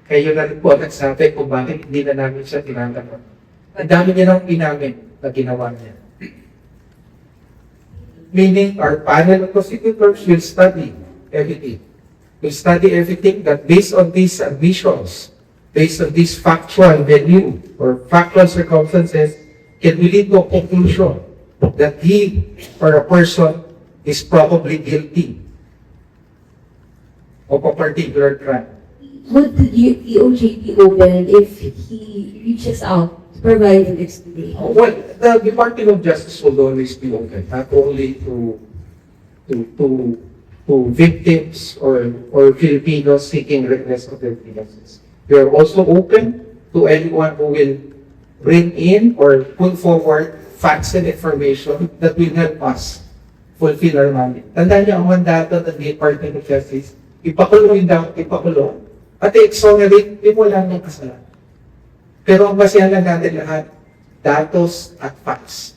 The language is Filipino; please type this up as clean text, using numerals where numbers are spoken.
Kayo na rin po ang nagsabi kung bakit hindi na namin siya tinatanggap. Ang dami niya nang inamin na ginawa niya. Meaning, our panel of prosecutors will study everything. Will study everything that based on these admissions, based on this factual value or factual circumstances, can we lead to a conclusion that he or a person is probably guilty of a particular crime. Would the DOJ be open if he reaches out to provide an explanation? Well, the Department of Justice will always be open, not only to victims or Filipinos seeking redress of their grievances. We are also open to anyone who will bring in or put forward facts and information that will help us fulfill our mandate. Tandaan niyo ang mandato ng Department of Justice, ipakulong daw, ipakulong. At i-exonerate, di mo lang ng kasalanan. Pero ang basehan lang natin lahat, datos at facts.